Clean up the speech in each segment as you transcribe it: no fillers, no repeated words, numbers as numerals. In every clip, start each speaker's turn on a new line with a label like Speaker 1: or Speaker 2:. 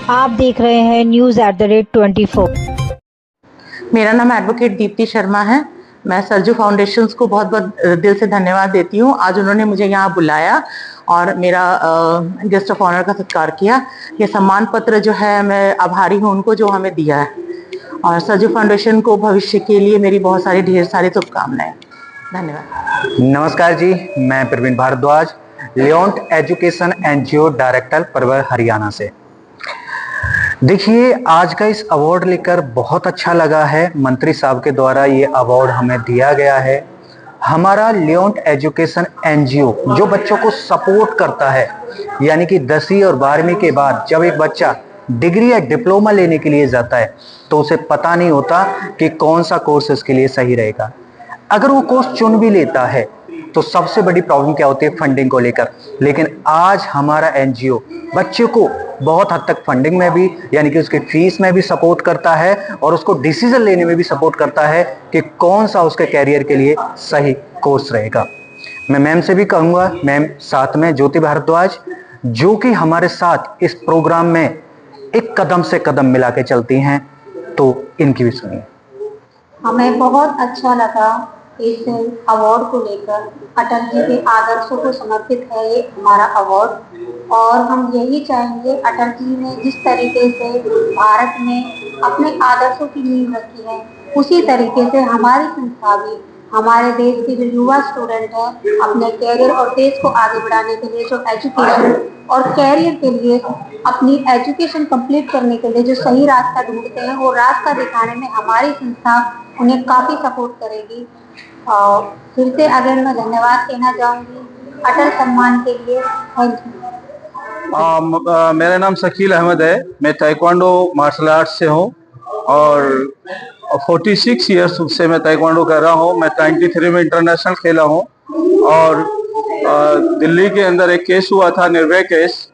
Speaker 1: आप देख रहे हैं news@24।
Speaker 2: मेरा नाम एडवोकेट दीप्ति शर्मा है। मैं सरजू फाउंडेशंस को बहुत बहुत दिल से धन्यवाद देती हूँ। आज उन्होंने मुझे यहाँ बुलाया और मेरा गेस्ट ऑफ ऑनर का सत्कार किया। ये सम्मान पत्र जो है, मैं आभारी हूँ उनको जो हमें दिया है, और सरजू फाउंडेशन को भविष्य के लिए मेरी बहुत सारी ढेर सारी शुभकामनाएं। धन्यवाद।
Speaker 3: नमस्कार जी, मैं प्रवीण भारद्वाज, लियोंट एजुकेशन एनजीओ डायरेक्टर परवर हरियाणा से। देखिए, आज का इस अवार्ड लेकर बहुत अच्छा लगा है। मंत्री साहब के द्वारा ये अवार्ड हमें दिया गया है। हमारा लियोंट एजुकेशन एनजीओ जो बच्चों को सपोर्ट करता है, यानी कि 10वीं और 12वीं के बाद जब एक बच्चा डिग्री या डिप्लोमा लेने के लिए जाता है तो उसे पता नहीं होता कि कौन सा कोर्स उसके लिए सही रहेगा। अगर वो कोर्स चुन भी लेता है तो सबसे बड़ी प्रॉब्लम क्या होती है, फंडिंग को लेकर। लेकिन आज हमारा एनजीओ बच्चे को बहुत हद तक फंडिंग में भी, यानी कि उसके फीस में भी सपोर्ट करता है और उसको डिसीजन लेने में भी सपोर्ट करता है कि कौन सा उसके कैरियर के लिए सही कोर्स रहेगा। मैं मैम से भी कहूँगा, मैम साथ में ज्योति भारद्वाज, जो कि हमारे साथ इस प्रोग्राम में एक कदम से कदम मिला के चलती हैं, तो इनकी भी सुनिए।
Speaker 4: हमें बहुत अच्छा लगा इस अवार्ड को लेकर। अटल जी के आदर्शों को समर्पित है ये हमारा अवार्ड, और हम यही चाहेंगे, अटल जी ने जिस तरीके से भारत में अपने आदर्शों की नींव रखी है, उसी तरीके से हमारी संस्था भी हमारे देश के जो युवा स्टूडेंट हैं, अपने कैरियर और देश को आगे बढ़ाने के लिए जो एजुकेशन और कैरियर के लिए अपनी एजुकेशन कंप्लीट करने के लिए जो सही रास्ता ढूंढते हैं, वो रास्ता दिखाने में हमारी संस्था उन्हें काफ़ी सपोर्ट करेगी। फिर से अगर मैं धन्यवाद कहना चाहूँगी अटल सम्मान के लिए। Thank you.
Speaker 5: मेरा नाम शकील अहमद है। मैं ताइक्वांडो मार्शल आर्ट्स से हूँ और 46 ईयर्स से मैं ताइक्वांडो कर रहा हूँ। मैं 93 में इंटरनेशनल खेला हूँ, और दिल्ली के अंदर एक केस हुआ था, निर्भया केस।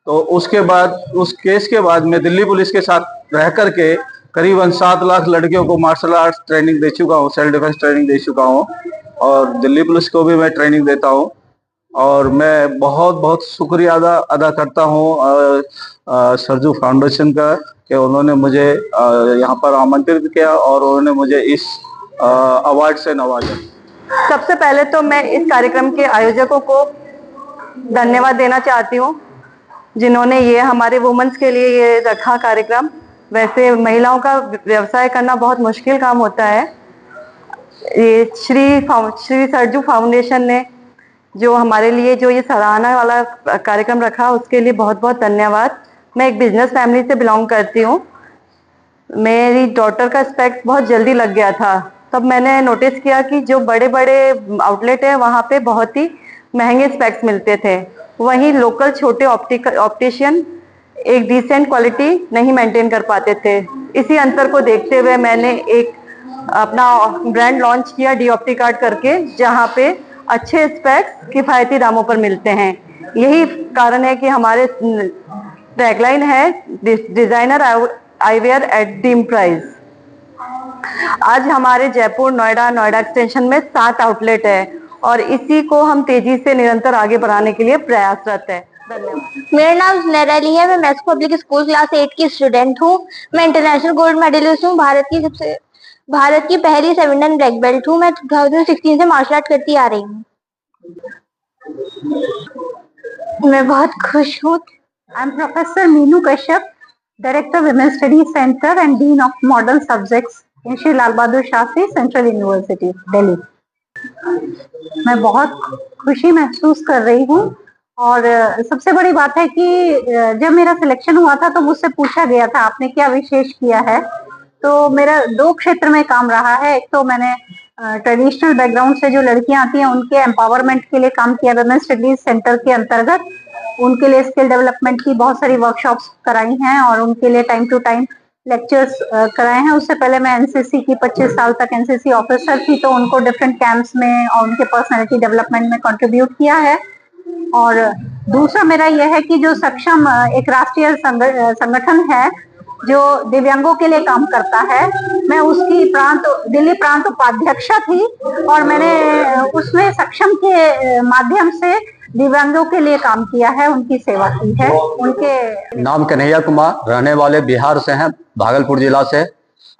Speaker 5: तो उसके बाद, उस केस के बाद मैं दिल्ली पुलिस के साथ रह करके करीबन 7 लाख लड़कियों को मार्शल आर्ट्स ट्रेनिंग दे चुका हूँ, सेल्फ डिफेंस ट्रेनिंग दे चुका हूँ, और दिल्ली पुलिस को भी मैं ट्रेनिंग देता हूँ। और मैं बहुत बहुत शुक्रिया अदा करता हूँ सरजू फाउंडेशन का, कि उन्होंने मुझे यहाँ पर आमंत्रित किया और उन्होंने मुझे इस अवार्ड से नवाजा।
Speaker 6: सबसे पहले तो मैं इस कार्यक्रम के आयोजकों को धन्यवाद देना चाहती हूँ, जिन्होंने ये हमारे वुमेन्स के लिए ये रखा कार्यक्रम। वैसे महिलाओं का व्यवसाय करना बहुत मुश्किल काम होता है। ये श्री सरजू फाउंडेशन ने जो हमारे लिए जो ये सराहना वाला कार्यक्रम रखा, उसके लिए बहुत बहुत धन्यवाद। मैं एक बिजनेस फैमिली से बिलोंग करती हूँ। मेरी डॉटर का स्पेक्स बहुत जल्दी लग गया था, तब मैंने नोटिस किया कि जो बड़े बड़े आउटलेट है वहाँ पे बहुत ही महंगे स्पेक्स मिलते थे, वहीं लोकल छोटे ऑप्टिशियन एक डिसेंट क्वालिटी नहीं मेंटेन कर पाते थे। इसी अंतर को देखते हुए मैंने एक अपना ब्रांड लॉन्च किया, डी ऑप्टिकार्ड करके, जहाँ पे अच्छे स्पेक्स किफायती दामों पर मिलते हैं। यही कारण है कि हमारे टैगलाइन है, designer eyewear at dream price. आज हमारे जयपुर, नोएडा एक्सटेंशन में 7 आउटलेट है, और इसी को हम तेजी से निरंतर आगे बढ़ाने के लिए प्रयासरत है। धन्यवाद।
Speaker 7: मेरा नाम जुनैरा अली है। मैं मैथ्स पब्लिक स्कूल क्लास 8 की स्टूडेंट हूँ। मैं इंटरनेशनल गोल्ड मेडलिस्ट हूँ। भारत की पहली 7 डन ब्लैक बेल्ट हूँ। मैं 2016 से मार्शल आर्ट करती आ रही हूँ। मैं बहुत खुश हूँ।
Speaker 4: I am professor Meenu Kashyap, director women studies centre and dean of modern subjects in Shri Lal Bahadur Shastri central university Delhi. मैं बहुत खुशी महसूस कर रही हूँ, और सबसे बड़ी बात है कि जब मेरा सिलेक्शन हुआ था तो मुझसे पूछा गया था आपने क्या विशेष किया है। तो मेरा 2 क्षेत्र में काम रहा है। एक तो मैंने ट्रेडिशनल बैकग्राउंड से जो लड़कियां आती हैं उनके एम्पावरमेंट के लिए काम किया, विमेन स्टडीज सेंटर के अंतर्गत उनके लिए स्किल डेवलपमेंट की बहुत सारी वर्कशॉप्स कराई हैं, और उनके लिए टाइम टू टाइम लेक्चर्स कराए हैं। उससे पहले मैं एनसीसी की 25 साल तक एनसीसी ऑफिसर थी, तो उनको डिफरेंट कैंप्स में और उनके पर्सनैलिटी डेवलपमेंट में कंट्रीब्यूट किया है। और दूसरा मेरा यह है कि जो सक्षम एक राष्ट्रीय संगठन है जो दिव्यांगों के लिए काम करता है, मैं उसकी दिल्ली प्रांत उपाध्यक्षा थी, और मैंने उसमें सक्षम के माध्यम से दिव्यांगों के लिए काम किया है, उनकी सेवा की है। उनके
Speaker 8: नाम कन्हैया कुमार, रहने वाले बिहार से हैं, भागलपुर जिला से।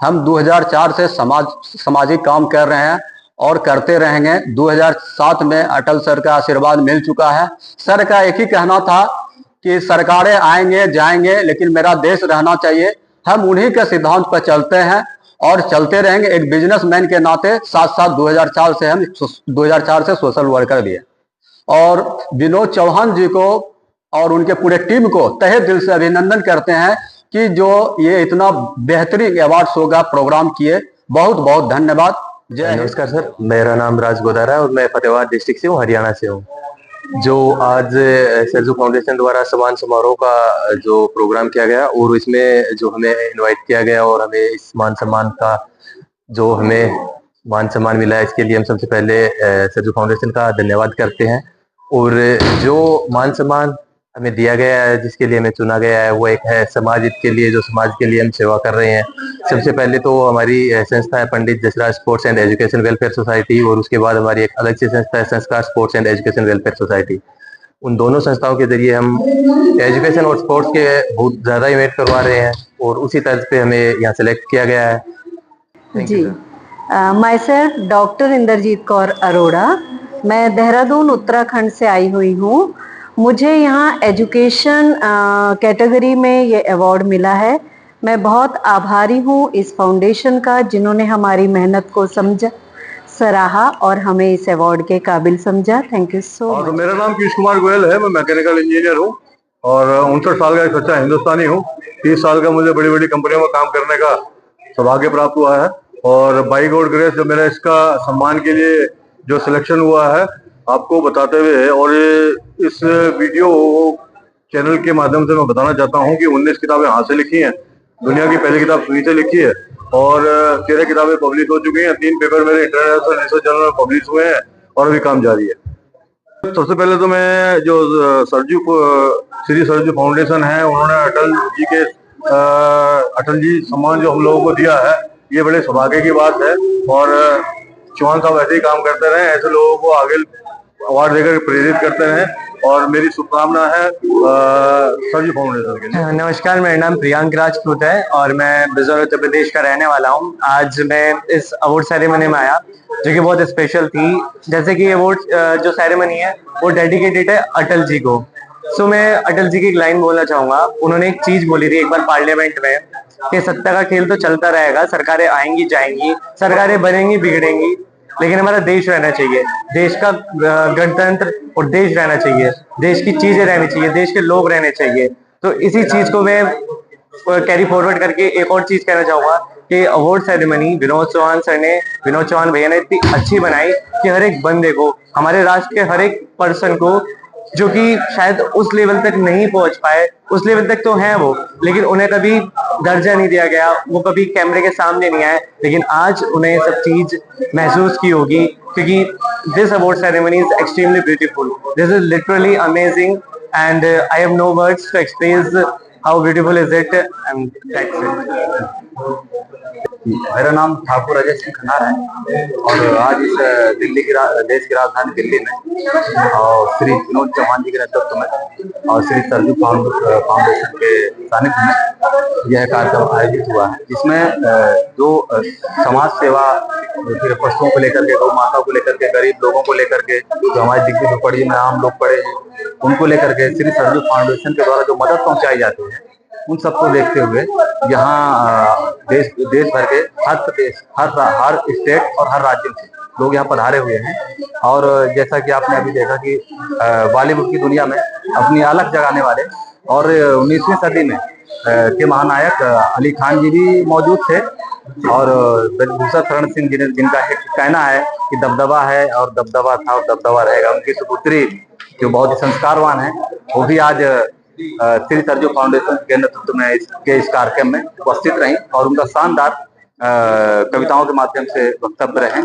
Speaker 8: हम 2004 से सामाजिक काम कर रहे हैं और करते रहेंगे। 2007 में अटल सर का आशीर्वाद मिल चुका है। सर का एक ही कहना था कि सरकारें आएंगे जाएंगे लेकिन मेरा देश रहना चाहिए। हम उन्हीं के सिद्धांत पर चलते हैं और चलते रहेंगे। एक बिजनेसमैन के नाते साथ साथ 2004 से सोशल वर्कर भी है। और विनोद चौहान जी को और उनके पूरे टीम को तहे दिल से अभिनंदन करते हैं कि जो ये इतना बेहतरीन अवार्ड शो का प्रोग्राम किए। बहुत बहुत धन्यवाद। जय हिंद।
Speaker 9: नमस्कार सर, मेरा नाम राज गोदारा है और मैं फतेहाबाद डिस्ट्रिक्ट से हूँ, हरियाणा से हूँ। जो आज सरजू फाउंडेशन द्वारा सम्मान समारोह का जो प्रोग्राम किया गया और इसमें जो हमें इनवाइट किया गया और हमें इस मान सम्मान का जो हमें मान सम्मान मिला है, इसके लिए हम सबसे पहले सरजू फाउंडेशन का धन्यवाद करते हैं। और जो मान सम्मान हमें दिया गया है, जिसके लिए हमें चुना गया है, वो एक है समाज हित के लिए, जो समाज के लिए हम सेवा कर रहे हैं। सबसे पहले तो हमारी संस्था है Pandit Jasraj sports and education welfare society, और उसके बाद हमारी एक अलग से संस्था है संस्कार sports and education welfare society. उन दोनों संस्थाओं के जरिए हम एजुकेशन और स्पोर्ट्स के बहुत ज्यादा इवेंट करवा रहे हैं और उसी तर्ज पे हमें यहाँ सेलेक्ट किया गया है।
Speaker 6: जी, myself doctor Inderjeet Kaur Arora. मैं देहरादून उत्तराखंड से आई हुई हूँ। मुझे यहाँ एजुकेशन कैटेगरी में ये अवार्ड मिला है। मैं बहुत आभारी हूँ इस फाउंडेशन का, जिन्होंने हमारी मेहनत को समझा, सराहा और हमें इस अवार्ड के काबिल समझा। Thank you so much.
Speaker 5: मेरा नाम पीयूष कुमार गोयल है। मैं मैकेनिकल इंजीनियर हूँ और 59 साल का एक सच्चा हिंदुस्तानी हूँ। 30 साल का मुझे बड़ी बड़ी कंपनियों में काम करने का सौभाग्य प्राप्त हुआ है और बाई गॉड ग्रेस जो मेरा इसका सम्मान के लिए जो सिलेक्शन हुआ है, आपको बताते हुए और इस वीडियो चैनल के माध्यम से मैं बताना चाहता हूँ कि 19 किताबें हाथ से लिखी हैं। दुनिया की पहली किताब सुई से लिखी है और 13 किताबें पब्लिश हो चुकी हैं। 3 पेपर मेरे इंटरनेशनल रिसर्च जर्नल में पब्लिश हुए हैं और अभी काम जारी है। सबसे पहले तो मैं जो श्री सरजू फाउंडेशन है, उन्होंने अटल जी सम्मान जो हम लोगों को दिया है, ये बड़े सौभाग्य की बात है। और चौहान साहब ऐसे ही काम करते रहे, ऐसे लोगों को आगे अवार्ड देकर प्रेरित करते रहे और मेरी शुभकामना है सरजू फाउंडेशन के लिए।
Speaker 9: नमस्कार, मेरा नाम प्रियांक राजपूत है और मैं बिजनौर उत्तर प्रदेश का रहने वाला हूँ। आज मैं इस अवार्ड सेरेमनी में आया जो कि बहुत स्पेशल थी। जैसे कि अवार्ड जो सेरेमनी है वो डेडिकेटेड है अटल जी को। सो मैं अटल जी की एक लाइन बोलना चाहूंगा। उन्होंने एक चीज बोली थी एक बार पार्लियामेंट में कि सत्ता का खेल तो चलता रहेगा, सरकारें आएंगी जाएंगी, सरकारें बनेंगी बिगड़ेंगी, लेकिन हमारा देश रहना चाहिए, देश का गणतंत्र और देश रहना चाहिए, देश की चीजें रहनी चाहिए, देश के लोग रहने चाहिए। तो इसी चीज को मैं कैरी फॉरवर्ड करके एक और चीज कहना चाहूंगा कि अवार्ड सेरेमनी विनोद चौहान भैया ने इतनी अच्छी बनाई कि हर एक बंदे को, हमारे राष्ट्र के हर एक पर्सन को, जो कि शायद उस लेवल तक नहीं पहुंच पाए, उस लेवल तक तो हैं वो, लेकिन उन्हें कभी दर्जा नहीं दिया गया, वो कभी कैमरे के सामने नहीं आए, लेकिन आज उन्हें सब चीज महसूस की होगी क्योंकि this award ceremony is extremely beautiful. This is literally amazing and I have no words to express how beautiful is it and that's it.
Speaker 8: मेरा नाम ठाकुर अजय सिंह खनार है और आज इस दिल्ली की देश की राजधानी दिल्ली में और श्री विनोद चौहान जी के नेतृत्व में और श्री सरजू फाउंडेशन के सानिध्य में यह कार्यक्रम आयोजित हुआ है, जिसमें जो समाज सेवा, फिर पशुओं को लेकर के, गौ माताओं को लेकर के, गरीब लोगों को लेकर के, जो हमारे दिग्गज झोपड़ी में आम लोग पड़े हैं उनको लेकर के श्री सरजू फाउंडेशन के द्वारा जो मदद पहुंचाई जाती है, उन सबको देखते हुए यहाँ देश भर के हर प्रदेश, हर स्टेट और हर राज्य से लोग यहाँ पधारे हुए हैं। और जैसा कि आपने अभी देखा कि बॉलीवुड की दुनिया में अपनी अलग जगाने वाले और 19वीं सदी में के महानायक अली खान जी भी मौजूद थे और ब्रजभूषण शरण सिंह जी, जिनका एक कहना है कि दबदबा है और दबदबा था और दबदबा रहेगा, उनकी सुपुत्री जो बहुत ही संस्कारवान है, वो भी आज श्री सरजू फाउंडेशन के नेतृत्व में इस कार्यक्रम में उपस्थित रही और उनका शानदार कविताओं के माध्यम से वक्तव्य रहे।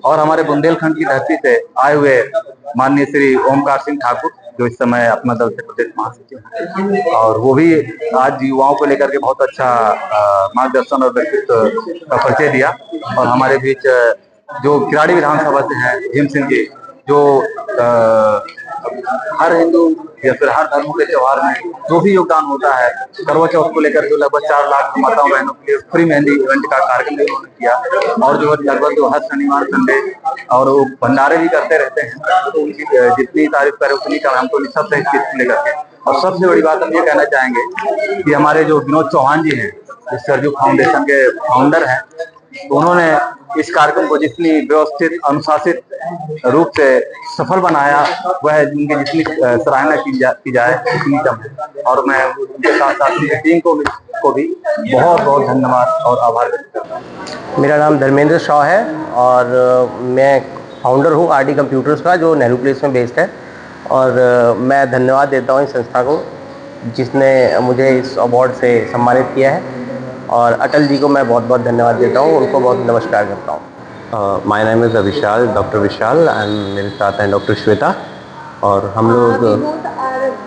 Speaker 8: और हमारे बुंदेलखंड की धरती से आए हुए माननीय श्री ओमकार सिंह ठाकुर, जो इस समय अपना दल से प्रदेश महासचिव हैं, और वो भी आज युवाओं को लेकर के बहुत अच्छा मार्गदर्शन और व्यक्तित्व का परिचय दिया। और हमारे बीच जो किराड़ी विधानसभा से हैं भीम सिंह जी, जो हर हिंदू या फिर हर धर्म के त्योहार में जो भी योगदान होता है, करवा चौथ को लेकर जो लगभग 4 लाख माताओं बहनों के लिए फ्री मेहंदी इवेंट का कार्यक्रम भी उन्होंने किया, और जो लगभग जो हर शनिवार संडे और वो भंडारे भी करते रहते हैं। तो उनकी जितनी तारीफ करें उतनी कम, हमको सबसे इस चीज को लेकर के। और सबसे बड़ी बात हम ये कहना चाहेंगे कि हमारे जो विनोद चौहान जी हैं, जो सरजू फाउंडेशन के फाउंडर हैं, उन्होंने इस कार्यक्रम को जितनी व्यवस्थित अनुशासित रूप से सफल बनाया, वह उनकी जितनी सराहना की जाए उतनी कम है। और मैं उनके साथ साथ उनकी टीम को भी बहुत बहुत धन्यवाद और आभार व्यक्त करता हूँ।
Speaker 9: मेरा नाम धर्मेंद्र शाह है और मैं फाउंडर हूँ आरडी कंप्यूटर्स का, जो नेहरू प्लेस में बेस्ड है। और मैं धन्यवाद देता हूँ इस संस्था को जिसने मुझे इस अवार्ड से सम्मानित किया है, और अटल जी को मैं बहुत बहुत धन्यवाद देता हूँ, उनको बहुत नमस्कार करता हूँ।
Speaker 10: My name is Vishal, doctor Vishal, and मेरे साथ हैं डॉक्टर श्वेता, और हम लोग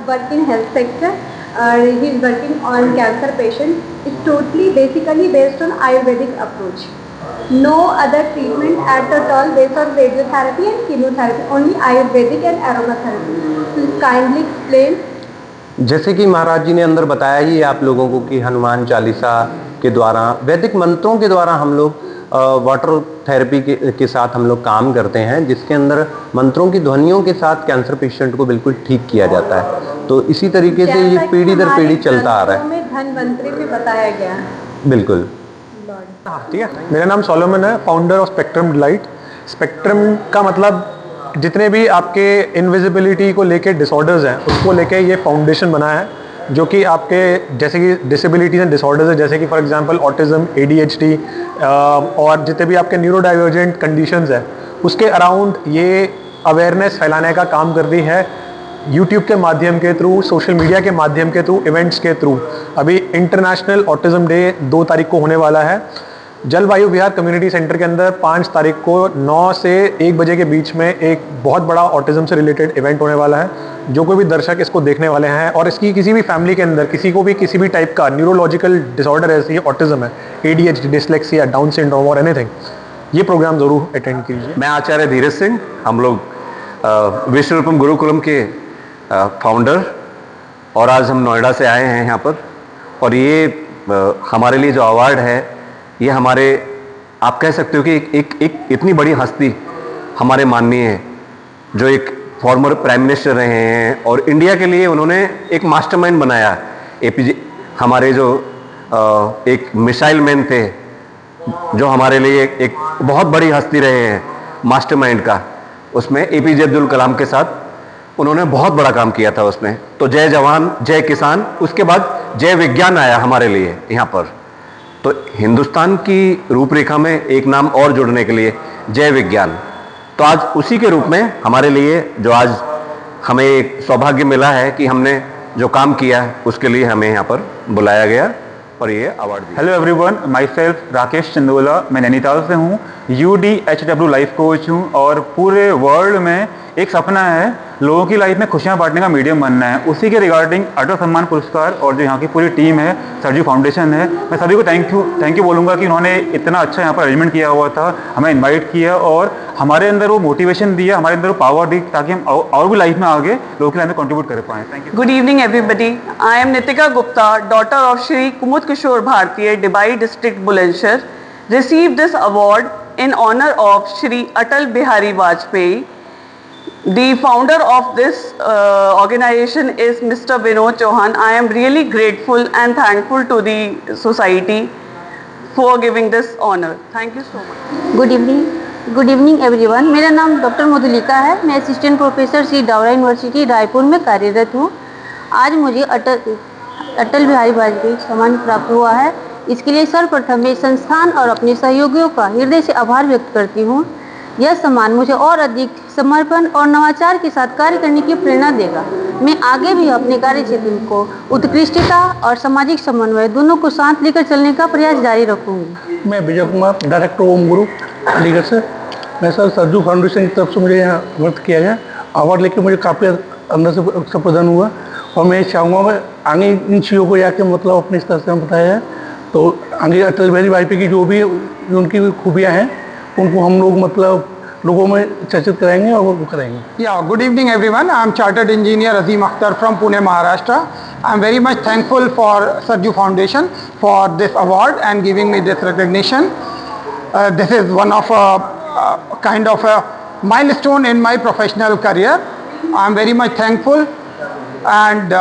Speaker 11: work in health sector. He is working on cancer patient. It's totally basically based on Ayurvedic approach. No other treatment at all based on radiotherapy and chemotherapy, only Ayurvedic and aromatherapy. Please kindly explain.
Speaker 10: जैसे कि महाराज जी ने अंदर बताया ही आप लोगों को कि हनुमान चालीसा के द्वारा, वैदिक मंत्रों के द्वारा हम लोग वाटर थेरेपी के साथ हम लोग काम करते हैं, जिसके अंदर मंत्रों की ध्वनियों के साथ कैंसर पेशेंट को बिल्कुल ठीक किया जाता है। तो इसी तरीके से ये पीढ़ी दर पीढ़ी चलता आ रहा है।
Speaker 11: धन्वंतरी में बताया गया है।
Speaker 10: बिल्कुल।
Speaker 12: ठीक है, मेरा नाम सोलोमन है, founder of spectrum delight. Spectrum का मतलब जितने भी आपके इनविजिबिलिटी को लेके डिसऑर्डर्स हैं, उसको लेके ये फाउंडेशन बना है, जो कि आपके जैसे कि डिसेबिलिटीज एंड डिसऑर्डर्स है, जैसे कि फॉर एग्जांपल ऑटिज्म, ADHD और जितने भी आपके न्यूरो डाइवर्जेंट कंडीशंस हैं, उसके अराउंड ये अवेयरनेस फैलाने का काम कर रही है। यूट्यूब के माध्यम के थ्रू, सोशल मीडिया के माध्यम के थ्रू, इवेंट्स के थ्रू। अभी इंटरनेशनल ऑटिज्म डे 2 तारीख को होने वाला है। जलवायु विहार कम्युनिटी सेंटर के अंदर 5 तारीख को 9 से 1 बजे के बीच में एक बहुत बड़ा ऑटिज्म से रिलेटेड इवेंट होने वाला है। जो कोई भी दर्शक इसको देखने वाले हैं और इसकी किसी भी फैमिली के अंदर किसी को भी किसी भी टाइप का न्यूरोलॉजिकल डिसऑर्डर है, जैसे ऑटिज्म है, ADHD, डिसलेक्सिया, डाउन सिंड्रोम और एनीथिंग, ये प्रोग्राम जरूर अटेंड कीजिए।
Speaker 8: मैं आचार्य धीरज सिंह, हम लोग विश्वरूपम गुरुकुलम के फाउंडर, और आज हम नोएडा से आए हैं यहाँ पर। और ये हमारे लिए जो अवार्ड है, ये हमारे, आप कह सकते हो कि एक इतनी बड़ी हस्ती, हमारे माननीय जो एक फॉर्मर प्राइम मिनिस्टर रहे हैं और इंडिया के लिए उन्होंने एक मास्टरमाइंड बनाया, APJ, हमारे जो एक मिसाइल मैन थे, जो हमारे लिए एक बहुत बड़ी हस्ती रहे हैं मास्टरमाइंड का, उसमें APJ अब्दुल कलाम के साथ उन्होंने बहुत बड़ा काम किया था उसमें। तो जय जवान जय किसान, उसके बाद जय विज्ञान आया हमारे लिए यहाँ पर। तो हिंदुस्तान की रूपरेखा में एक नाम और जोड़ने के लिए जय विज्ञान। तो आज उसी के रूप में हमारे लिए जो आज हमें एक सौभाग्य मिला है कि हमने जो काम किया है उसके लिए हमें यहाँ पर बुलाया गया और ये अवार्ड दिया।
Speaker 13: Hello everyone, my self Rakesh Chandola, मैं नैनीताल से हूँ, UDHW लाइफ कोच हूँ। और पूरे वर्ल्ड में एक सपना है लोगों की लाइफ में खुशियाँ बांटने का मीडियम बनना है। उसी के रिगार्डिंग अटल सम्मान पुरस्कार और जो यहाँ की पूरी टीम है, सरजू फाउंडेशन है, मैं सभी को थैंक यू बोलूँगा कि उन्होंने इतना अच्छा यहाँ पर अरेंजमेंट किया हुआ था, हमें इन्वाइट किया और हमारे अंदर वो मोटिवेशन दिया, हमारे अंदर वो पावर दी, ताकि हम और भी लाइफ में आगे लोगों की लाइफ में कंट्रीब्यूट कर पाएँ। Thank you.
Speaker 6: Good evening everybody. I am Nitika Gupta, daughter of Shri Kumud Kishore Bhartiya, Dibai district Bulandshahr, received this award in honor of Shri Atal Bihari Vajpayee. The founder of this organization is Mr. Vinod Chauhan. I am really grateful and thankful to the society for giving this honor. Thank you so much.
Speaker 4: Good evening everyone. मेरा नाम doctor Madhulika है। मैं assistant professor Shri Dawara University Raipur में कार्यरत हूँ। आज मुझे अटल बिहारी वाजपेयी सम्मान प्राप्त हुआ है। इसके लिए सर्वप्रथम मैं संस्थान और अपने सहयोगियों का हृदय से आभार व्यक्त करती हूँ। यह सम्मान मुझे और अधिक समर्पण और नवाचार के साथ कार्य करने की प्रेरणा देगा। मैं आगे भी अपने कार्य क्षेत्र को उत्कृष्टता और सामाजिक समन्वय दोनों को साथ लेकर चलने का प्रयास जारी रखूंगी।
Speaker 14: मैं विजय कुमार, डायरेक्टर ओम गुरु अलीगढ़ से। मैं सर सरजू फाउंडेशन की तरफ से मुझे यहाँ वर्क किया गया, अवार्ड लेके मुझे काफ़ी अंदर से अवसर प्रदान हुआ और मैं चाहूँगा मैं आगे इन चीज़ों को जाके मतलब अपने इस तरह से बताया है तो आगे अटल बिहारी वाजपेयी की जो भी उनकी खूबियाँ हैं उनको हम लोग मतलब लोगों में चर्चित कराएंगे और वो करेंगे।
Speaker 15: Yeah, good evening everyone. I am Chartered Engineer Azim Akhtar from Pune, Maharashtra. I am very much thankful for Sarju Foundation for this award and giving me this recognition. This is one of a kind of a milestone in my professional career. I am very much thankful and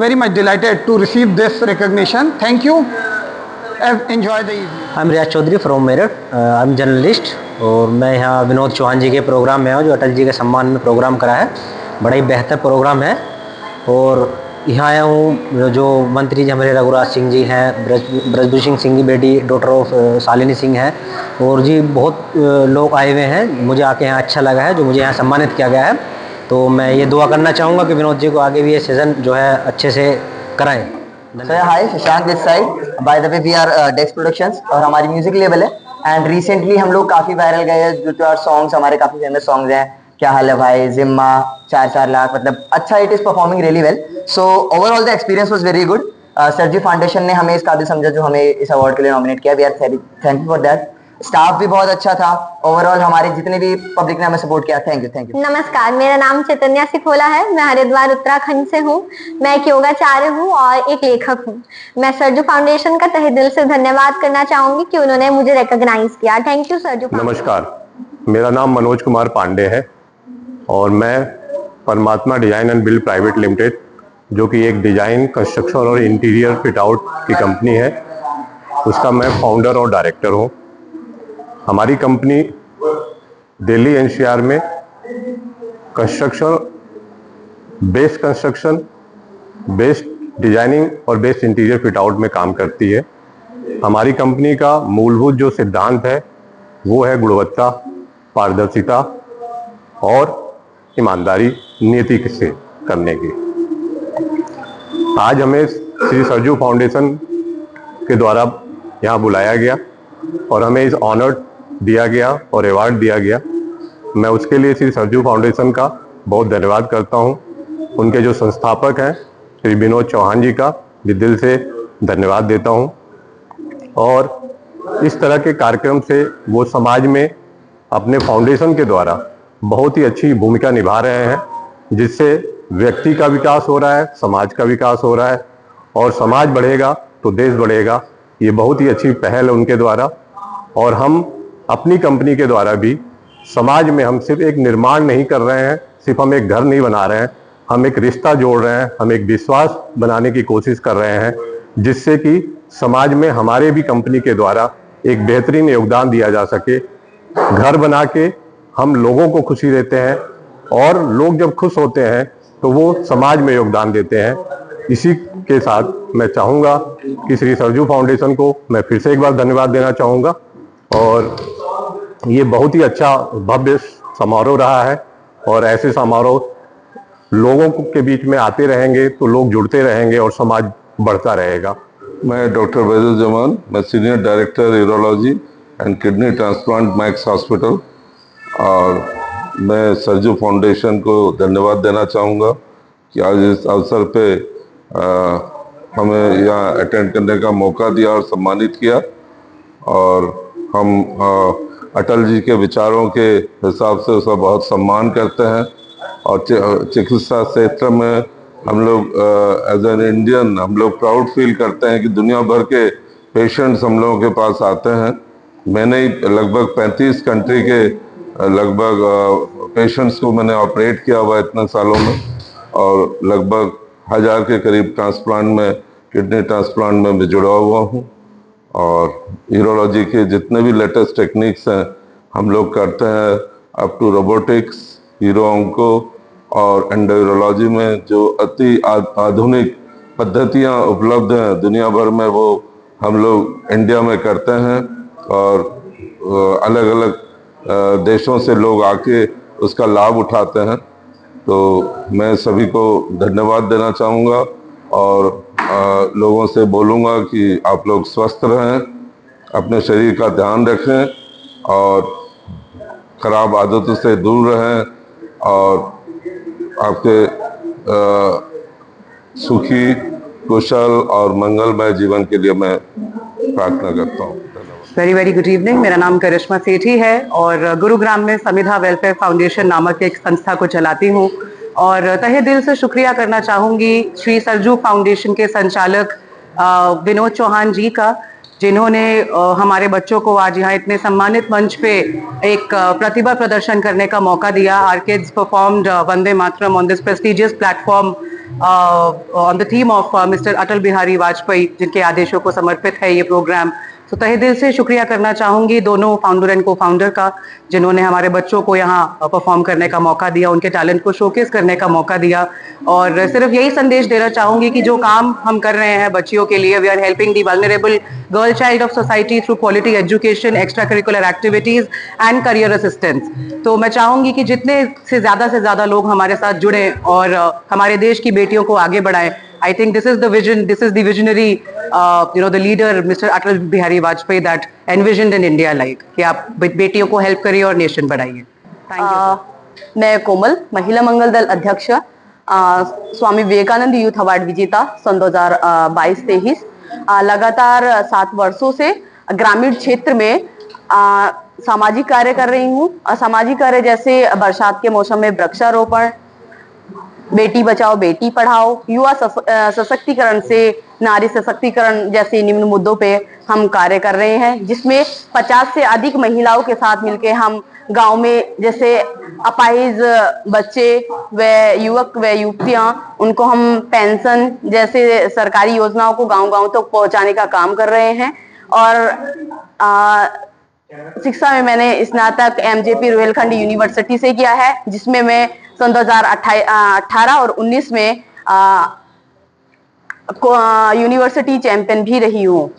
Speaker 15: very much delighted to receive this recognition. Thank you. Enjoy the evening.
Speaker 16: I am Riyaz Chaudhary from Meerut. I am journalist और मैं यहाँ विनोद चौहान जी के programme में हूँ जो अटल जी के सम्मान में प्रोग्राम करा है। बड़ा ही बेहतर प्रोग्राम है और यहाँ आया हूँ जो मंत्री जी हमारे रघुराज सिंह जी हैं, ब्रजभूषण सिंह की बेटी डॉक्टर ऑफ शालिनी सिंह है और जी बहुत लोग आए हुए हैं। मुझे आके यहाँ अच्छा लगा है जो मुझे यहाँ सम्मानित किया गया है। तो मैं ये दुआ करना चाहूँगा कि विनोद जी को आगे भी ये सीज़न जो है अच्छे से कराएं।
Speaker 17: Hi, Shashank this side. By the way we are Dex Productions और हमारी म्यूजिक लेवल है एंड रिसेंटली हम लोग काफी वायरल गए हैं। जो आर सॉन्ग्स हमारे काफी फेमस सॉन्ग्स हैं, क्या हाल है भाई, जिम्मा, 4 लाख, मतलब अच्छा it is performing really well. So overall the experience was very good. Sarju foundation ने हमें इस काबिल समझा जो हमें इस अवार्ड के लिए नॉमिनेट किया। We are thank you for that. Staff भी बहुत अच्छा था। ओवरऑल हमारे जितने भी पब्लिक ने हमें सपोर्ट किया, थैंक यू।
Speaker 7: नमस्कार, मेरा नाम चैतन्या सिफोला है। मैं हरिद्वार उत्तराखंड से हूँ। मैं एक योगाचार्य हूँ और एक लेखक हूँ। मैं सरजू फाउंडेशन का तहे दिल से धन्यवाद करना चाहूंगी कि उन्होंने मुझे रिकॉग्नाइज किया। Thank you Sarju.
Speaker 18: नमस्कार, मेरा नाम मनोज कुमार पांडे है और मैं परमात्मा design and build private limited जो कि एक डिजाइन, कंस्ट्रक्शन और इंटीरियर फिट आउट की कंपनी है, उसका मैं फाउंडर और डायरेक्टर हूँ। हमारी कंपनी दिल्ली एनसीआर में कंस्ट्रक्शन, बेस्ड डिजाइनिंग और बेस्ड इंटीरियर फिट आउट में काम करती है। हमारी कंपनी का मूलभूत जो सिद्धांत है वो है गुणवत्ता, पारदर्शिता और ईमानदारी नीति से करने की। आज हमें श्री सरजू फाउंडेशन के द्वारा यहाँ बुलाया गया और हमें इस ऑनर दिया गया और अवार्ड दिया गया। मैं उसके लिए श्री सरजू फाउंडेशन का बहुत धन्यवाद करता हूँ। उनके जो संस्थापक हैं श्री विनोद चौहान जी का भी दिल से धन्यवाद देता हूँ। और इस तरह के कार्यक्रम से वो समाज में अपने फाउंडेशन के द्वारा बहुत ही अच्छी भूमिका निभा रहे हैं, जिससे व्यक्ति का विकास हो रहा है, समाज का विकास हो रहा है और समाज बढ़ेगा तो देश बढ़ेगा। ये बहुत ही अच्छी पहल है उनके द्वारा। और हम अपनी कंपनी के द्वारा भी समाज में हम सिर्फ एक निर्माण नहीं कर रहे हैं, सिर्फ हम एक घर नहीं बना रहे हैं, हम एक रिश्ता जोड़ रहे हैं, हम एक विश्वास बनाने की कोशिश कर रहे हैं, जिससे कि समाज में हमारे भी कंपनी के द्वारा एक बेहतरीन योगदान दिया जा सके। घर बना के हम लोगों को खुशी देते हैं और लोग जब खुश होते हैं तो वो समाज में योगदान देते हैं। इसी के साथ मैं चाहूँगा कि श्री सरजू फाउंडेशन को मैं फिर से एक बार धन्यवाद देना चाहूँगा। और ये बहुत ही अच्छा भव्य समारोह रहा है और ऐसे समारोह लोगों के बीच में आते रहेंगे तो लोग जुड़ते रहेंगे और समाज बढ़ता रहेगा।
Speaker 19: मैं डॉक्टर बैजुल जमान, मैं senior director urology and kidney transplant max hospital, और मैं सरजू फाउंडेशन को धन्यवाद देना चाहूँगा कि आज इस अवसर पे हमें यहाँ अटेंड करने का मौका दिया और सम्मानित किया। और हम अटल जी के विचारों के हिसाब से उसका बहुत सम्मान करते हैं और चिकित्सा क्षेत्र में हम लोग एज एन इंडियन हम लोग प्राउड फील करते हैं कि दुनिया भर के पेशेंट्स हम लोगों के पास आते हैं। मैंने लगभग 35 कंट्री के लगभग पेशेंट्स को मैंने ऑपरेट किया हुआ इतने सालों में और लगभग 1000 के करीब ट्रांसप्लांट में, किडनी ट्रांसप्लांट में भी जुड़ा हुआ हूँ। और यूरोलॉजी के जितने भी लेटेस्ट टेक्निक्स हैं हम लोग करते हैं, up to robotics, uro onco और एंडोयूरोलॉजी में जो अति आधुनिक पद्धतियां उपलब्ध हैं दुनिया भर में, वो हम लोग इंडिया में करते हैं और अलग अलग देशों से लोग आके उसका लाभ उठाते हैं। तो मैं सभी को धन्यवाद देना चाहूँगा और लोगों से बोलूँगा कि आप लोग स्वस्थ रहें, अपने शरीर का ध्यान रखें और ख़राब आदतों से दूर रहें और आपके सुखी, कुशल और मंगलमय जीवन के लिए मैं प्रार्थना करता हूँ। धन्यवाद।
Speaker 20: Very very good evening. मेरा नाम करिश्मा सेठी है और गुरुग्राम में समिधा वेलफेयर फाउंडेशन नामक एक संस्था को चलाती हूँ और तहे दिल से शुक्रिया करना चाहूँगी श्री सरजू फाउंडेशन के संचालक विनोद चौहान जी का, जिन्होंने हमारे बच्चों को आज यहाँ इतने सम्मानित मंच पे एक प्रतिभा प्रदर्शन करने का मौका दिया। Our kids performed Vande Mataram on this prestigious platform on the theme of mister Atal Bihari Vajpayee, जिनके आदेशों को समर्पित है ये प्रोग्राम। तो तहे दिल से शुक्रिया करना चाहूंगी दोनों फाउंडर एंड को फाउंडर का, जिन्होंने हमारे बच्चों को यहाँ परफॉर्म करने का मौका दिया, उनके टैलेंट को शोकेस करने का मौका दिया। और सिर्फ यही संदेश देना चाहूंगी कि जो काम हम कर रहे हैं बच्चियों के लिए, we are helping the vulnerable girl child of society through quality education, extra curricular activities and career assistance. तो मैं चाहूंगी कि जितने से ज्यादा लोग हमारे साथ जुड़े और हमारे देश की बेटियों को आगे बढ़ाएं। I think this is the vision, this is the visionary, the leader, Mr. Atal Bihari Vajpayee, that envisioned in India like कि आप बेटियों को हेल्प करिए और नेशन बढ़ाइए। Thank you.
Speaker 21: मैं कोमल, महिला मंगल दल अध्यक्ष, स्वामी विवेकानंद यूथ अवार्ड विजेता सन 2022-23। लगातार 7 वर्षों से ग्रामीण क्षेत्र में सामाजिक कार्य कर रही हूँ। सामाजिक कार्य जैसे बरसात के मौसम में वृक्षारोपण, बेटी बचाओ बेटी पढ़ाओ, युवा सशक्तिकरण से नारी सशक्तिकरण जैसे निम्न मुद्दों पे हम कार्य कर रहे हैं, जिसमें 50 से अधिक महिलाओं के साथ मिलकर हम गांव में जैसे अपाहिज बच्चे व युवक व युवतियां, उनको हम पेंशन जैसे सरकारी योजनाओं को गांव-गांव तक पहुंचाने का काम कर रहे हैं। और शिक्षा में मैंने स्नातक MJP रोहिलखंड यूनिवर्सिटी से किया है, जिसमें मैं सन 2018 और 19 में यूनिवर्सिटी चैंपियन भी रही हूँ।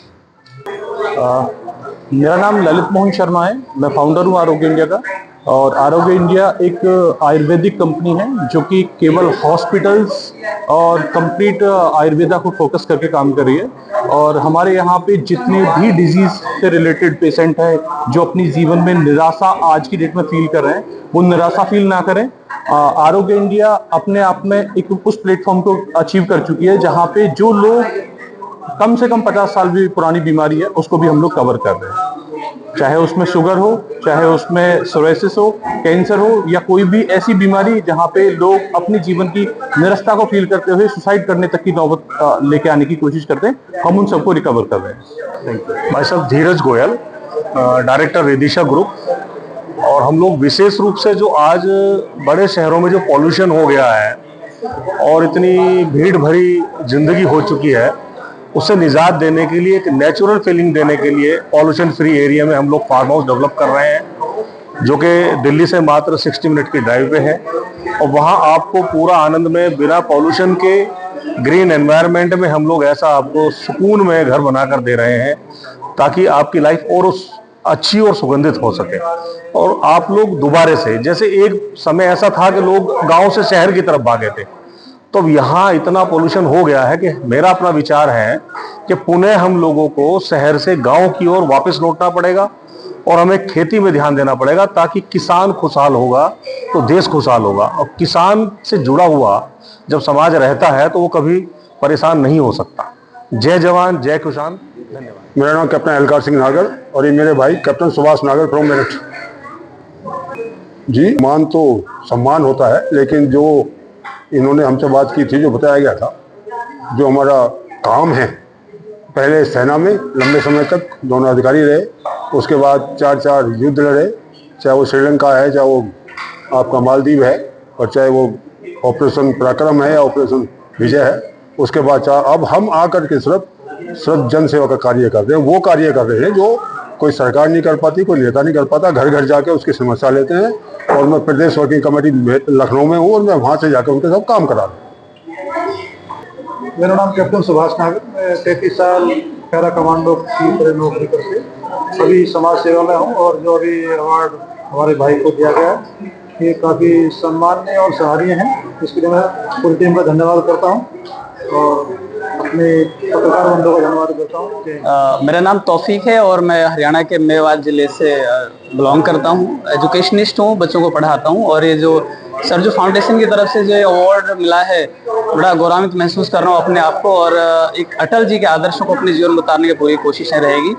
Speaker 12: मेरा नाम ललित मोहन शर्मा है, मैं फाउंडर हूँ आरोग्य इंडिया का। और आरोग्य इंडिया एक आयुर्वेदिक कंपनी है जो कि केवल हॉस्पिटल्स और कंप्लीट आयुर्वेदा को फोकस करके काम कर रही है। और हमारे यहाँ पे जितने भी डिजीज से रिलेटेड पेशेंट हैं जो अपनी जीवन में निराशा आज की डेट में फील कर रहे हैं, वो निराशा फील ना करें। आरोग्य इंडिया अपने आप में एक उस प्लेटफॉर्म को अचीव कर चुकी है जहाँ पे जो लोग कम से कम 50 साल भी पुरानी बीमारी है उसको भी हम लोग कवर कर रहे हैं, चाहे उसमें शुगर हो, चाहे उसमें सोराइसिस हो, कैंसर हो, या कोई भी ऐसी बीमारी जहाँ पे लोग अपने जीवन की निरस्ता को फील करते हुए सुसाइड करने तक की नौबत लेके आने की कोशिश करते हैं, हम उन सबको रिकवर कर रहे हैं।
Speaker 22: भाई साहब धीरज गोयल, डायरेक्टर रेदिशा ग्रुप। और हम लोग विशेष रूप से जो आज बड़े शहरों में जो पॉल्यूशन हो गया है और इतनी भीड़ भरी जिंदगी हो चुकी है, उससे निजात देने के लिए, एक नेचुरल फीलिंग देने के लिए पॉल्यूशन फ्री एरिया में हम लोग फार्म हाउस डेवलप कर रहे हैं, जो कि दिल्ली से मात्र 60 मिनट की ड्राइव पे है। और वहाँ आपको पूरा आनंद में बिना पॉल्यूशन के ग्रीन एनवायरनमेंट में हम लोग ऐसा आपको सुकून में घर बनाकर दे रहे हैं ताकि आपकी लाइफ और अच्छी और सुगंधित हो सके। और आप लोग दोबारे से, जैसे एक समय ऐसा था कि लोग गांव से शहर की तरफ भागे थे, तो अब यहाँ इतना पोल्यूशन हो गया है कि मेरा अपना विचार है कि पुनः हम लोगों को शहर से गांव की ओर वापस लौटना पड़ेगा और हमें खेती में ध्यान देना पड़ेगा, ताकि किसान खुशहाल होगा तो देश खुशहाल होगा। और किसान से जुड़ा हुआ जब समाज रहता है तो वो कभी परेशान नहीं हो सकता। जय जवान जय किसान। धन्यवाद।
Speaker 23: मेरा नाम कैप्टन एलकार सिंह नागर और ये मेरे भाई कैप्टन सुभाष नागर फ्रॉम मेरठ। जी, मान तो सम्मान होता है, लेकिन जो इन्होंने हमसे बात की थी, जो बताया गया था, जो हमारा काम है, पहले सेना में लंबे समय तक दोनों अधिकारी रहे, उसके बाद 4 युद्ध लड़े, चाहे वो श्रीलंका है, चाहे वो आपका मालदीव है, और चाहे वो ऑपरेशन पराक्रम है या ऑपरेशन विजय है। उसके बाद अब हम आकर के सिर्फ जन सेवा का कार्य कर रहे हैं। वो कार्य कर रहे हैं जो कोई सरकार नहीं कर पाती, कोई नेता नहीं कर पाता। घर घर जाके उसकी समस्या लेते हैं। और मैं प्रदेश वर्किंग कमेटी लखनऊ में हूँ और मैं वहाँ से जाकर उनके साथ काम करा रहा हूँ।
Speaker 24: मेरा नाम कैप्टन सुभाष नागर, मैं 33 साल पैरा कमांडो की तरह नौकरी करके अभी समाज सेवा में हूँ। और जो अभी अवार्ड हमारे भाई को दिया गया है, ये काफ़ी सम्माननीय और सराहनीय है। इसके लिए मैं पूरी टीम का धन्यवाद करता हूँ और अपने पत्रकार बंधुओं का धन्यवाद करता हूँ।
Speaker 25: मेरा नाम तौफीक है और मैं हरियाणा के मेवात ज़िले से बिलोंग करता हूँ। एजुकेशनिस्ट हूँ, बच्चों को पढ़ाता हूँ। और ये जो सरजू फाउंडेशन की तरफ से जो अवार्ड मिला है, बड़ा गौरवान्वित महसूस कर रहा हूँ अपने आप को। और एक अटल जी के आदर्शों को अपने जीवन में उतारने की पूरी कोशिशें रहेगी।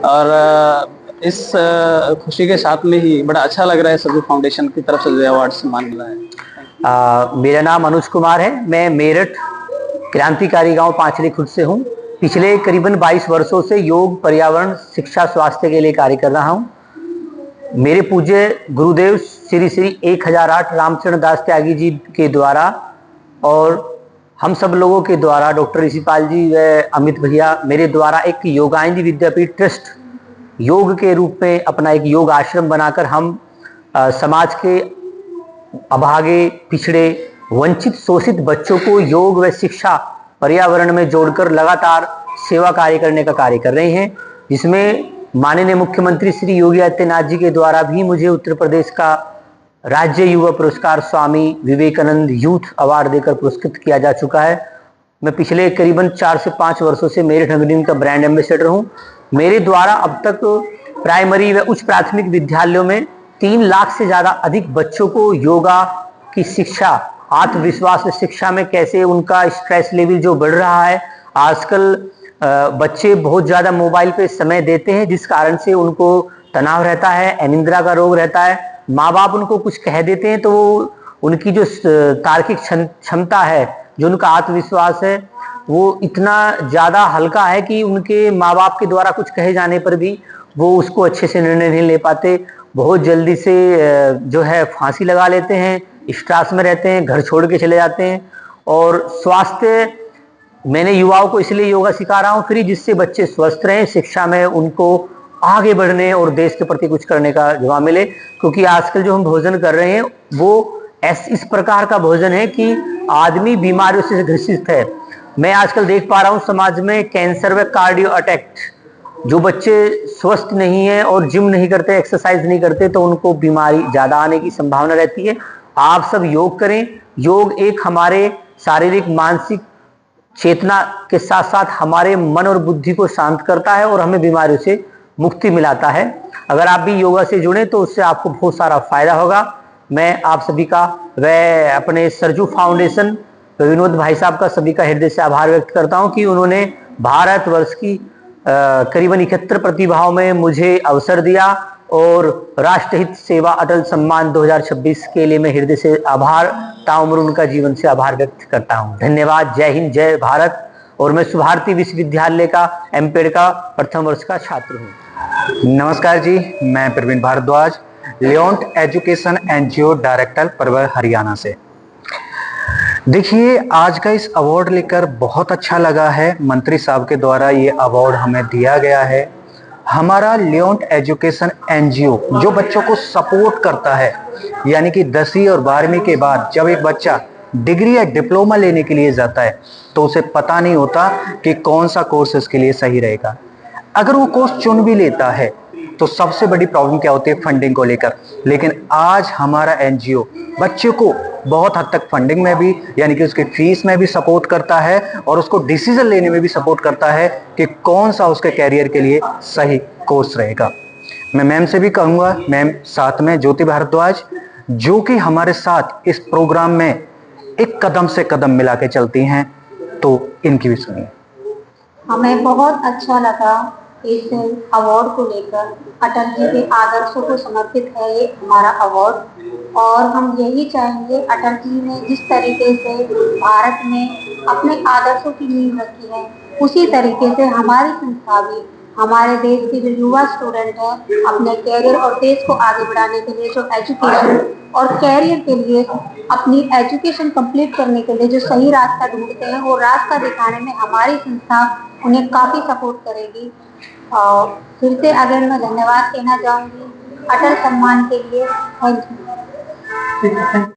Speaker 25: और इस खुशी के साथ में ही बड़ा अच्छा लग रहा है सरजू फाउंडेशन की तरफ से जो अवार्ड सम्मान मिला है।
Speaker 16: मेरा नाम अनुज कुमार है। मैं मेरठ क्रांतिकारी गांव पांचली खुर्द से हूं। पिछले करीबन 22 वर्षों से योग, पर्यावरण, शिक्षा, स्वास्थ्य के लिए कार्य कर रहा हूं। मेरे पूज्य गुरुदेव श्री श्री 1008 रामचरण दास त्यागी जी के द्वारा और हम सब लोगों के द्वारा, डॉक्टर ऋषिपाल जी व अमित भैया मेरे द्वारा एक योगानंद विद्यापीठ ट्रस्ट योग के रूप में अपना एक योग आश्रम बनाकर हम समाज के अभागे, पिछड़े, वंचित, शोषित बच्चों को योग व शिक्षा, पर्यावरण में जोड़कर लगातार सेवा कार्य करने का कार्य कर रहे हैं, जिसमें माननीय मुख्यमंत्री श्री योगी आदित्यनाथ जी के द्वारा भी मुझे उत्तर प्रदेश का राज्य युवा पुरस्कार स्वामी विवेकानंद यूथ अवार्ड देकर पुरस्कृत किया जा चुका है। मैं पिछले करीबन 4 से 5 वर्षों से मेरठ नगरी का ब्रांड एम्बेसडर हूं। मेरे द्वारा अब तक प्राइमरी व उच्च प्राथमिक विद्यालयों में 3 लाख से ज्यादा अधिक बच्चों को योगा की शिक्षा, आत्मविश्वास शिक्षा में कैसे उनका स्ट्रेस लेवल जो बढ़ रहा है, आजकल बच्चे बहुत ज्यादा मोबाइल पे समय देते हैं, जिस कारण से उनको तनाव रहता है, अनिद्रा का रोग रहता है। माँ बाप उनको कुछ कह देते हैं तो वो उनकी जो तार्किक क्षमता है, जो उनका आत्मविश्वास है, वो इतना ज्यादा हल्का है कि उनके माँ बाप के द्वारा कुछ कहे जाने पर भी वो उसको अच्छे से निर्णय नहीं ले पाते। बहुत जल्दी से जो है फांसी लगा लेते हैं, स्ट्रेस में रहते हैं, घर छोड़ के चले जाते हैं। और स्वास्थ्य, मैंने युवाओं को इसलिए योगा सिखा रहा हूँ फ्री, जिससे बच्चे स्वस्थ रहें, शिक्षा में उनको आगे बढ़ने और देश के प्रति कुछ करने का जवाब मिले। क्योंकि आजकल जो हम भोजन कर रहे हैं वो इस प्रकार का भोजन है कि आदमी बीमारियों से ग्रसित है। मैं आजकल देख पा रहा हूँ समाज में कैंसर व कार्डियो अटैक, जो बच्चे स्वस्थ नहीं है और जिम नहीं करते, एक्सरसाइज नहीं करते, तो उनको बीमारी ज्यादा आने की संभावना रहती है। आप सब योग करें। योग एक हमारे शारीरिक, मानसिक चेतना के साथ साथ हमारे मन और बुद्धि को शांत करता है और हमें बीमारियों से मुक्ति मिलाता है। अगर आप भी योगा से जुड़े तो उससे आपको बहुत सारा फायदा होगा। मैं आप सभी का व अपने सरजू फाउंडेशन विनोद भाई साहब का सभी का हृदय से आभार व्यक्त करता हूं कि उन्होंने भारतवर्ष की करीबन 71 प्रतिभाओं में मुझे अवसर दिया और राष्ट्रहित सेवा अटल सम्मान 2026 के लिए मैं हृदय से आभार, ताउम्र उनका जीवन से आभार व्यक्त करता हूं। धन्यवाद। जय हिंद, जय भारत। और मैं सुभारती विश्वविद्यालय का एमपेड का प्रथम वर्ष का छात्र हूं।
Speaker 1: नमस्कार जी, मैं प्रवीण भारद्वाज, लियोंट एजुकेशन एनजीओ डायरेक्टर परवर हरियाणा से। देखिए, आज का इस अवार्ड लेकर बहुत अच्छा लगा है। मंत्री साहब के द्वारा ये अवार्ड हमें दिया गया है। हमारा लियोंट एजुकेशन एनजीओ जो बच्चों को सपोर्ट करता है, यानी कि 10वीं और 12वीं के बाद जब एक बच्चा डिग्री या डिप्लोमा लेने के लिए जाता है तो उसे पता नहीं होता कि कौन सा कोर्स उसके लिए सही रहेगा। अगर वो कोर्स चुन भी लेता है तो सबसे बड़ी प्रॉब्लम क्या होती है, फंडिंग को लेकर। लेकिन आज हमारा एनजीओ बच्चे को बहुत हद तक फंडिंग में भी, यानी कि उसके फीस में भी सपोर्ट करता है और उसको डिसीजन लेने में भी सपोर्ट करता है कि कौन सा उसके कैरियर के लिए सही कोर्स रहेगा। मैं मैम से भी कहूँगा, मैम साथ में ज्योति भारद्वाज, जो कि हमारे साथ इस प्रोग्राम में एक कदम से कदम मिला के चलती हैं, तो इनकी भी सुनिए।
Speaker 2: हमें बहुत अच्छा लगा इस अवार्ड को लेकर। अटल जी के आदर्शों को समर्पित है ये हमारा अवार्ड, और हम यही चाहेंगे, अटल जी ने जिस तरीके से भारत में अपने आदर्शों की नींव रखी है, उसी तरीके से हमारी संस्था भी हमारे देश के जो युवा स्टूडेंट हैं अपने कैरियर और देश को आगे बढ़ाने के लिए जो एजुकेशन और कैरियर के लिए अपनी एजुकेशन कंप्लीट करने के लिए जो सही रास्ता ढूंढते हैं, वो रास्ता दिखाने में हमारी संस्था उन्हें काफ़ी सपोर्ट करेगी। फिर से अगर मैं धन्यवाद कहना चाहूँगी अटल सम्मान के लिए। Thank you.